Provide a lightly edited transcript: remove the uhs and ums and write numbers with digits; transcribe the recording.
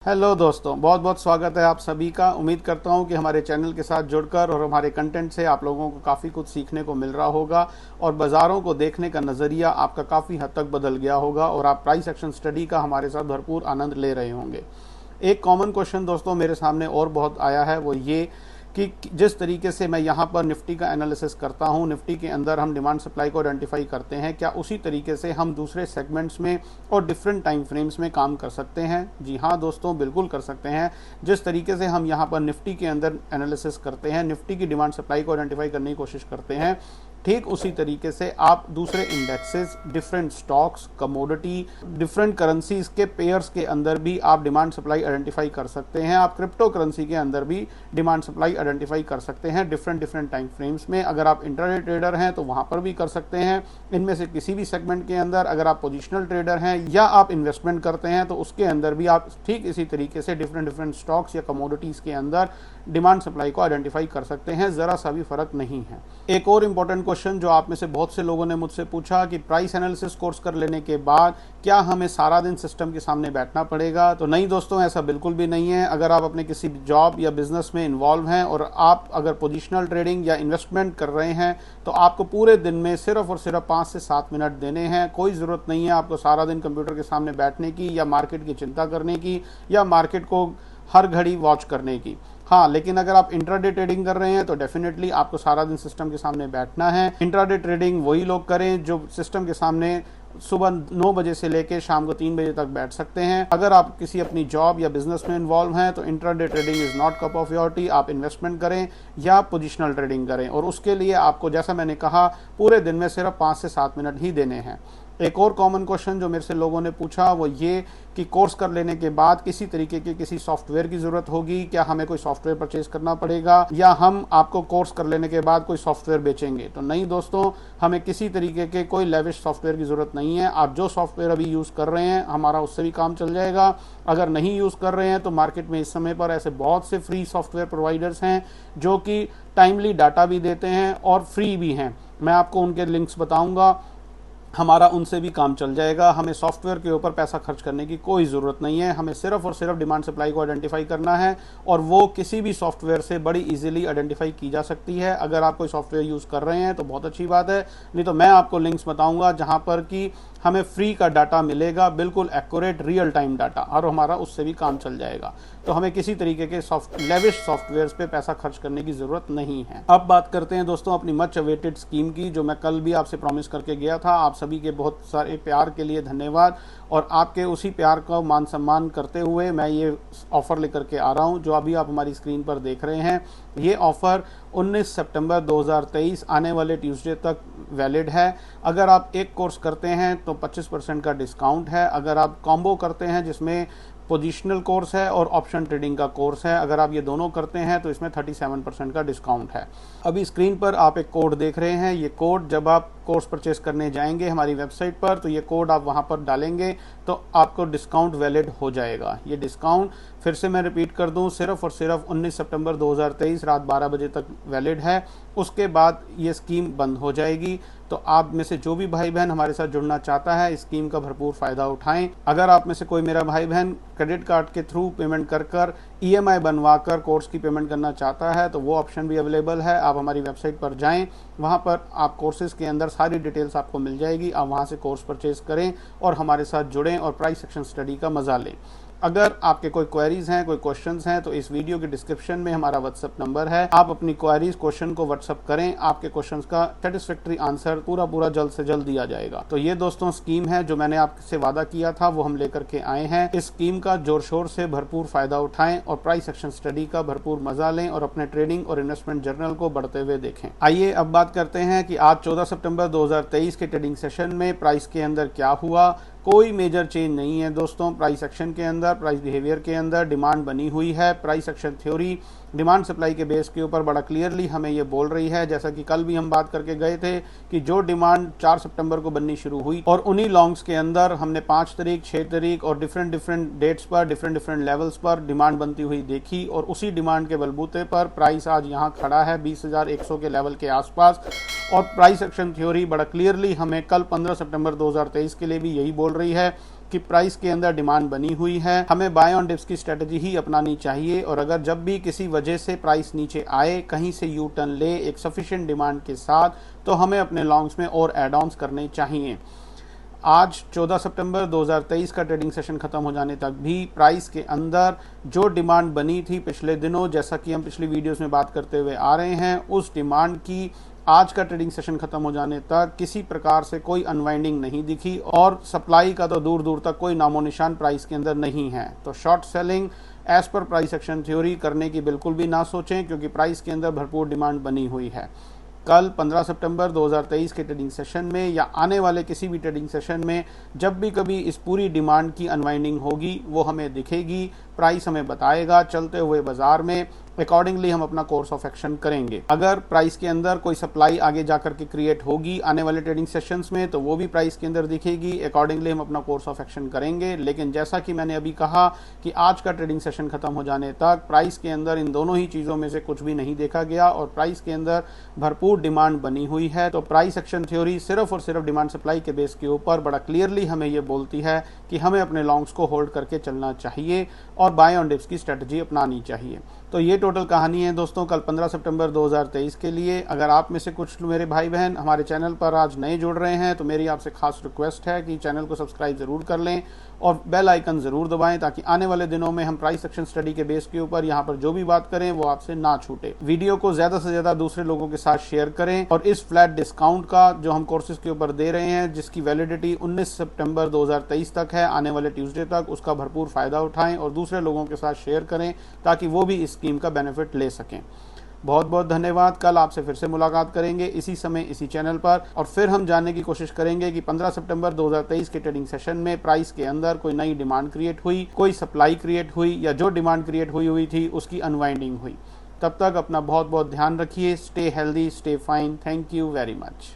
Hello दोस्तों, बहुत बहुत स्वागत है आप सभी का। उम्मीद करता हूं कि हमारे चैनल के साथ जुड़कर और हमारे कंटेंट से आप लोगों को काफ़ी कुछ सीखने को मिल रहा होगा और बाज़ारों को देखने का नज़रिया आपका काफ़ी हद तक बदल गया होगा और आप प्राइस एक्शन स्टडी का हमारे साथ भरपूर आनंद ले रहे होंगे। एक कॉमन क्वेश्चन दोस्तों मेरे सामने और बहुत आया है, वो ये कि जिस तरीके से मैं यहाँ पर निफ्टी का एनालिसिस करता हूँ, निफ्टी के अंदर हम डिमांड सप्लाई को आइडेंटिफाई करते हैं, क्या उसी तरीके से हम दूसरे सेगमेंट्स में और डिफरेंट टाइम फ्रेम्स में काम कर सकते हैं? जी हाँ दोस्तों, बिल्कुल कर सकते हैं। जिस तरीके से हम यहाँ पर निफ्टी के अंदर एनालिसिस करते हैं, निफ्टी की डिमांड सप्लाई को आइडेंटिफाई करने की कोशिश करते हैं, ठीक उसी तरीके से आप दूसरे indexes, different stocks, commodity, different currencies के पेयर्स के अंदर भी आप डिमांड सप्लाई आइडेंटिफाई कर सकते हैं। आप क्रिप्टो करेंसी के अंदर भी डिमांड सप्लाई आइडेंटिफाई कर सकते हैं डिफरेंट टाइम फ्रेम्स में। अगर आप इंट्राडे ट्रेडर हैं तो वहां पर भी कर सकते हैं। इनमें से किसी भी सेगमेंट के अंदर अगर आप पोजिशनल ट्रेडर हैं या आप इन्वेस्टमेंट करते हैं तो उसके अंदर भी आप ठीक इसी तरीके से डिफरेंट स्टॉक्स या कमोडिटीज के अंदर डिमांड सप्लाई को आइडेंटिफाई कर सकते हैं। जरा सा भी फर्क नहीं है। एक और इंपॉर्टेंट क्वेश्चन जो आप में से बहुत से लोगों ने मुझसे पूछा कि प्राइस एनालिसिस कोर्स कर लेने के बाद क्या हमें सारा दिन सिस्टम के सामने बैठना पड़ेगा? तो नहीं दोस्तों, ऐसा बिल्कुल भी नहीं है। अगर आप अपने किसी जॉब या बिजनेस में इन्वॉल्व हैं और आप अगर पोजिशनल ट्रेडिंग या इन्वेस्टमेंट कर रहे हैं तो आपको पूरे दिन में सिर्फ और सिर्फ 5 से 7 मिनट देने हैं। कोई ज़रूरत नहीं है आपको सारा दिन कंप्यूटर के सामने बैठने की या मार्केट की चिंता करने की या मार्केट को हर घड़ी वॉच करने की। हाँ, लेकिन अगर आप इंट्राडे ट्रेडिंग कर रहे हैं तो डेफिनेटली आपको सारा दिन सिस्टम के सामने बैठना है। इंट्राडे ट्रेडिंग वही लोग करें जो सिस्टम के सामने सुबह 9 बजे से लेकर शाम को 3 बजे तक बैठ सकते हैं। अगर आप किसी अपनी जॉब या बिजनेस में इन्वॉल्व हैं तो intraday trading is not cup of your T. आप इन्वेस्टमेंट करें या पोजिशनल ट्रेडिंग करें और उसके लिए आपको, जैसा मैंने कहा, पूरे दिन में सिर्फ 5 से 7 मिनट ही देने हैं। एक और कॉमन क्वेश्चन जो मेरे से लोगों ने पूछा वो ये कि कोर्स कर लेने के बाद किसी तरीके के किसी सॉफ्टवेयर की ज़रूरत होगी, क्या हमें कोई सॉफ्टवेयर परचेज करना पड़ेगा या हम आपको कोर्स कर लेने के बाद कोई सॉफ्टवेयर बेचेंगे? तो नहीं दोस्तों, हमें किसी तरीके के कोई लेविश सॉफ्टवेयर की ज़रूरत नहीं है। आप जो सॉफ्टवेयर अभी यूज़ कर रहे हैं हमारा उससे भी काम चल जाएगा। अगर नहीं यूज़ कर रहे हैं तो मार्केट में इस समय पर ऐसे बहुत से फ्री सॉफ्टवेयर प्रोवाइडर्स हैं जो कि टाइमली डाटा भी देते हैं और फ्री भी हैं। मैं आपको उनके लिंक्स बताऊँगा, हमारा उनसे भी काम चल जाएगा। हमें सॉफ्टवेयर के ऊपर पैसा खर्च करने की कोई ज़रूरत नहीं है। हमें सिर्फ और सिर्फ डिमांड सप्लाई को आइडेंटिफाई करना है और वो किसी भी सॉफ्टवेयर से बड़ी इजीली आइडेंटिफाई की जा सकती है। अगर आप कोई सॉफ्टवेयर यूज़ कर रहे हैं तो बहुत अच्छी बात है, नहीं तो मैं आपको लिंक्स बताऊंगा जहां पर कि हमें फ्री का डाटा मिलेगा, बिल्कुल एक्यूरेट रियल टाइम डाटा, और हमारा उससे भी काम चल जाएगा। तो हमें किसी तरीके के लेविश सॉफ्टवेयर्स पे पैसा खर्च करने की ज़रूरत नहीं है। अब बात करते हैं दोस्तों अपनी मच अवेटेड स्कीम की, जो मैं कल भी आपसे प्रॉमिस करके गया था। आप सभी के बहुत सारे प्यार के लिए धन्यवाद और आपके उसी प्यार का मान सम्मान करते हुए मैं ये ऑफ़र लेकर के आ रहा हूँ जो अभी आप हमारी स्क्रीन पर देख रहे हैं। ये ऑफ़र 19 सितंबर 2023 आने वाले ट्यूसडे तक वैलिड है। अगर आप एक कोर्स करते हैं तो 25% का डिस्काउंट है। अगर आप कॉम्बो करते हैं जिसमें पोजिशनल कोर्स है और ऑप्शन ट्रेडिंग का कोर्स है, अगर आप ये दोनों करते हैं तो इसमें 37% का डिस्काउंट है। अभी स्क्रीन पर आप एक कोड देख रहे हैं। ये कोड जब आप कोर्स परचेस करने जाएंगे हमारी वेबसाइट पर तो ये कोड आप वहाँ पर डालेंगे तो आपको डिस्काउंट वैलिड हो जाएगा। ये डिस्काउंट फिर से मैं रिपीट कर दूं, सिर्फ और सिर्फ 19 सितंबर 2023 रात 12 बजे तक वैलिड है। उसके बाद ये स्कीम बंद हो जाएगी। तो आप में से जो भी भाई बहन हमारे साथ जुड़ना चाहता है इस स्कीम का भरपूर फ़ायदा उठाएं। अगर आप में से कोई मेरा भाई बहन क्रेडिट कार्ड के थ्रू पेमेंट कर EMI बनवा कर कोर्स की पेमेंट करना चाहता है तो वो ऑप्शन भी अवेलेबल है। आप हमारी वेबसाइट पर जाएं, वहाँ पर आप कोर्सेज़ के अंदर सारी डिटेल्स आपको मिल जाएगी। आप वहाँ से कोर्स परचेज़ करें और हमारे साथ जुड़ें और प्राइस एक्शन स्टडी का मज़ा लें। अगर आपके कोई क्वेरीज हैं, कोई क्वेश्चंस हैं तो इस वीडियो के डिस्क्रिप्शन में हमारा व्हाट्सएप नंबर है। आप अपनी क्वेरीज, क्वेश्चन को व्हाट्सएप करें, आपके क्वेश्चंस का सेटिस्फैक्ट्री आंसर पूरा जल्द से जल्द दिया जाएगा। तो ये दोस्तों स्कीम है जो मैंने आपसे वादा किया था वो हम लेकर के आए हैं। इस स्कीम का जोर शोर से भरपूर फायदा उठाएं और प्राइस एक्शन स्टडी का भरपूर मजा लें और अपने ट्रेडिंग और इन्वेस्टमेंट जर्नल को बढ़ते हुए देखें। आइए अब बात करते हैं कि आज 14 सितंबर 2023 के ट्रेडिंग सेशन में प्राइस के अंदर क्या हुआ। कोई मेजर चेंज नहीं है दोस्तों। प्राइस एक्शन के अंदर, प्राइस बिहेवियर के अंदर डिमांड बनी हुई है। Price action theory demand supply के बेस के ऊपर बड़ा क्लियरली हमें ये बोल रही है, जैसा कि कल भी हम बात करके गए थे कि जो डिमांड 4 सितंबर को बननी शुरू हुई और उन्हीं लॉन्ग्स के अंदर हमने 5 तारीख, 6 तारीख और डिफरेंट डेट्स पर डिफरेंट लेवल्स पर डिमांड बनती हुई देखी और उसी डिमांड के बलबूते पर प्राइस आज यहाँ खड़ा है 20,100 के लेवल के आसपास। और प्राइस एक्शन थ्योरी बड़ा क्लियरली हमें कल 15 सितंबर 2023 के लिए भी यही बोल रही है कि प्राइस के अंदर डिमांड बनी हुई है, हमें बाय ऑन डिप्स की स्ट्रेटजी ही अपनानी चाहिए। और अगर जब भी किसी वजह से प्राइस नीचे आए, कहीं से यू टर्न ले एक सफिशिएंट डिमांड के साथ, तो हमें अपने लॉन्ग्स में और एड ऑन्स करने चाहिए। आज 14 सितंबर 2023 का ट्रेडिंग सेशन खत्म हो जाने तक भी प्राइस के अंदर जो डिमांड बनी थी पिछले दिनों, जैसा कि हम पिछली वीडियोस में बात करते हुए आ रहे हैं, उस डिमांड की आज का ट्रेडिंग सेशन खत्म हो जाने तक किसी प्रकार से कोई अनवाइंडिंग नहीं दिखी और सप्लाई का तो दूर दूर तक कोई नामो निशान प्राइस के अंदर नहीं है। तो short selling as per price action theory करने की बिल्कुल भी ना सोचें, क्योंकि प्राइस के अंदर भरपूर डिमांड बनी हुई है। कल 15 सितंबर 2023 के ट्रेडिंग सेशन में या आने वाले किसी भी ट्रेडिंग सेशन में जब भी कभी इस पूरी डिमांड की अनवाइंडिंग होगी, वो हमें दिखेगी, प्राइस हमें बताएगा, चलते हुए बाजार में अकॉर्डिंगली हम अपना कोर्स ऑफ एक्शन करेंगे। अगर प्राइस के अंदर कोई सप्लाई आगे जाकर के क्रिएट होगी आने वाले ट्रेडिंग सेशंस में, तो वो भी प्राइस के अंदर दिखेगी, अकॉर्डिंगली हम अपना कोर्स ऑफ एक्शन करेंगे। लेकिन जैसा कि मैंने अभी कहा कि आज का ट्रेडिंग सेशन खत्म हो जाने तक प्राइस के अंदर इन दोनों ही चीज़ों में से कुछ भी नहीं देखा गया और प्राइस के अंदर भरपूर डिमांड बनी हुई है। तो प्राइस एक्शन थ्योरी सिर्फ और सिर्फ डिमांड सप्लाई के बेस के ऊपर बड़ा क्लियरली हमें ये बोलती है कि हमें अपने लॉन्ग्स को होल्ड करके चलना चाहिए और बाय ऑन डिप्स की स्ट्रेटजी अपनानी चाहिए। तो ये टोटल कहानी है दोस्तों कल 15 सितंबर 2023 के लिए। अगर आप में से कुछ मेरे भाई बहन हमारे चैनल पर आज नए जुड़ रहे हैं, तो मेरी आपसे खास रिक्वेस्ट है कि चैनल को सब्सक्राइब जरूर कर लें और बेल आइकन जरूर दबाएं, ताकि आने वाले दिनों में हम प्राइस एक्शन स्टडी के बेस के ऊपर यहाँ पर जो भी बात करें वो आपसे ना छूटे। वीडियो को ज्यादा से ज्यादा दूसरे लोगों के साथ शेयर करें और इस फ्लैट डिस्काउंट का जो हम कोर्सेज के ऊपर दे रहे हैं, जिसकी वैलिडिटी 19 सितंबर 2023 तक है, आने वाले ट्यूसडे तक, उसका भरपूर फायदा उठाएं और दूसरे लोगों के साथ शेयर करें ताकि वो भी इस स्कीम का बेनिफिट ले सकें। बहुत बहुत धन्यवाद। कल आपसे फिर से मुलाकात करेंगे इसी समय इसी चैनल पर, और फिर हम जानने की कोशिश करेंगे कि 15 सितंबर 2023 के ट्रेडिंग सेशन में प्राइस के अंदर कोई नई डिमांड क्रिएट हुई, कोई सप्लाई क्रिएट हुई, या जो डिमांड क्रिएट हुई थी उसकी अनवाइंडिंग हुई। तब तक अपना बहुत बहुत ध्यान रखिए। Stay healthy, stay fine. Thank you very much.